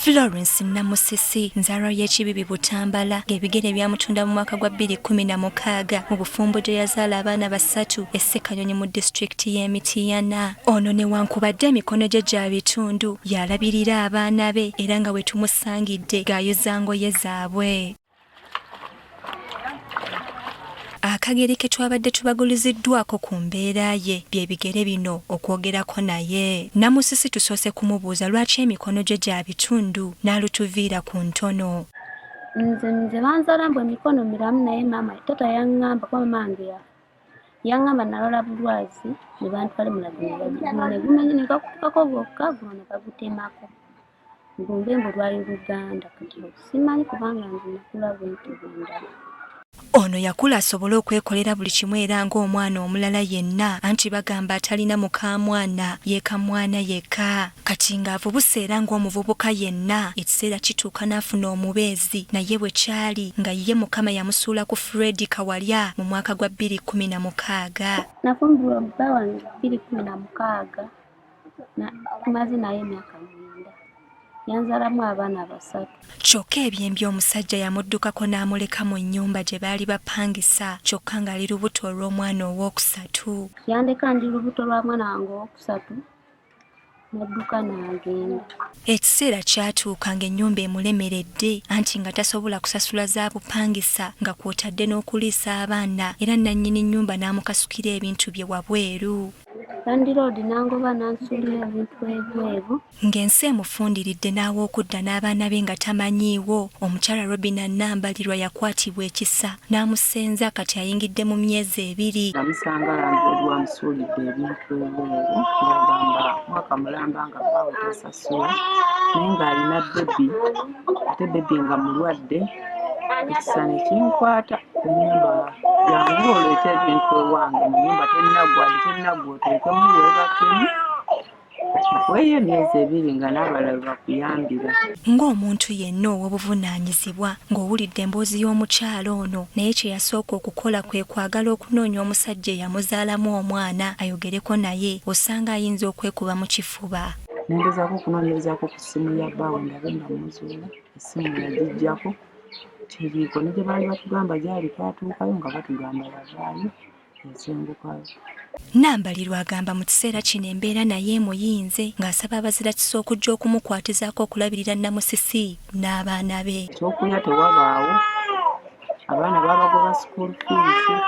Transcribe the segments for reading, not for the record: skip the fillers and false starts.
Florence Namusisi nzarwa y'ekibibi Butambala ng'ebigere byamutunda mu mwaka gwa 2016 mu bufumbo gye yazaala abaana basatu e Ssekanyonyi mu disitulikiti y'e Mityana. Ono newankubadde emikono gye gya bitundu yalabirira abaana be era nga bwe tumusangidde ng'ayuza ngoye zaabwe. Akagere ke twabadde tubaguliziddwako ku mbeera ye bye bigere bino okwogerako naye. Namusisi tusoose kumubuuza lwaki emikono gye gya bitundu n'alutuviira ku ntono. Nze banzaala mbu emikono miramu naye maama tata yaŋŋamba kuba mamange yaŋŋamba nalola bulwazi ne bantwala mulagiro ne gumenye ne gakutukako bwokka guno ne bagutemako. Ngumbe mbu lwali Luganda kati simanyi kubanga nze nakula bwenti bwendala. Ono yakula asobole okwekolera buli kimu era ng'omwana omulala yenna anti bagamba atalina mukamwana yeeka mwana yekka. Kati ng'avubuse era ng'omuvubuka yenna ekiseera kituuka n'afuna omubeezi naye bwe kyali nga ye Mukama yamusuula ku Fred Kawalya mu mwaka gwa 2016. Nafumbirwa bba wange 2016 tumaze naye emyaka 9. Yanzalamu abaana basatu. Kyokka ebyembi omusajja yamuddukako n'amuleka mu nnyumba gye baali bapangisa kyokka ng'ali lubuto olw'omwana owookusatu. Yandeka ndi lubuto lwa mwana wange owookusatu n'adduka n'agenda. Ekiseera kyatuuka ng'ennyumba emulemeredde anti nga tasobola kusasula za bupangisa nga kw'otadde n'okuliisa abaana era nannyini nnyumba n'amukasukira ebintu bye wabweru. Landiroodi nangoba nansuulira ebintu ebweru. Ng'ensi emufundiridde n'awookudda n'abaana be nga tamanyiiwo, omukyala Robina Nambalirwa yakwatibwa ekisa n'amusenza kati ayingidde mu myezi 2. Namusanga landiroodi wamusuulidde ebintu ebweru ng'agamba mwaka mulamba nga baawe tasasula naye ng'alina bebi ate bebi nga mulwadde. Ekisa ne kinkwata ennyumba yangu oleete ebintu ewange mu nnyumba tennaggwa oteekemu weebakemu weeyo emyezi 2 nga n'abalala bakuyambira. Ng'omuntu yenna ow'obuvunaanyizibwa ng'owulidde emboozi y'omukyala ono naye kye yasooka okukola kwe kwagala okunoonya omusajja eyamuzaalamu omwana ayogereko naye osanga ayinza okwekuba mu kifuba. Nengezaako okunoonyerezaako ku ssimu ya bbaawe ndabe nga muzuula essimu yagijjako tiriiko ne gye baali batugamba gyali twatuukayo nga batugamba yavaayo yasengukayo. Nambalirwa agamba mu kiseera kino embeera naye emuyinze ng'asaba abazira okujja okumukwatizaako okulabirira Namusisi n'abaana be. Ekyokulya tewabaawo, abaana babagoba school fees.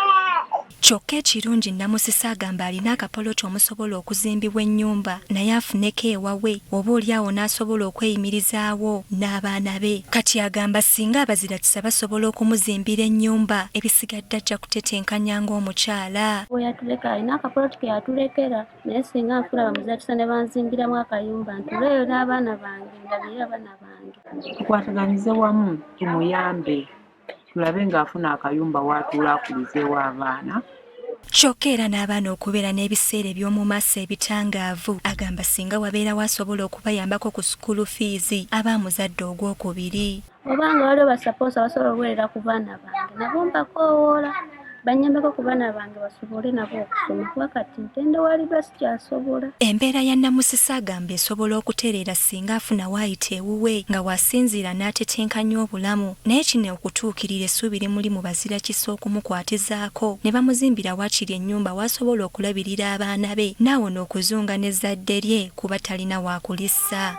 Kyokka ekirungi Namusisi agamba alina akapoloti omusobola okuzimbibwa ennyumba naye afuneko ewawe oboolyawo n'asobola okweyimirizaawo n'abaana be. Kati agamba singa abazirakisa basobola okumuzimbira ennyumba ebisigadde ajja kutetenkanya ng'omukyala. We yatuleka alina akapoloti ke yatulekera naye singa nfuna bamuzirakisa ne banzimbiramu akayumba ntuleeyo n'abaana bange ndabirira abaana bange. Tukwataganize wamu tumuyambe tulabe ng'afuna akayumba w'atuula akulizeewo abaana. Kyokka era n'abaana okubeera n'ebiseera eby'omu maaso ebitangaavu agamba singa wabeerawo asobola okubayambako ku school fees abaamuzadde ogwokubiri. Obanga waliwo basapoosa basobola okuweerera ku baana bange nabo mbakoowoola banyambeko ku baana bange basobole nabo okusoma kuba kati ntendewalibwa sikyasobola. Embeera ya Namusisi agamba esobola okutereera singa afuna waayita ewuwe nga wasinziira n'atetenkanya obulamu naye kino okutuukirira essuubi limuli mu bazirakisa okumukwatizaako ne bamuzimbira waakiri ennyumba w'asobola okulabirira abaana be n'awona okuzunga n'ezzadde lye kuba talina waakulissa.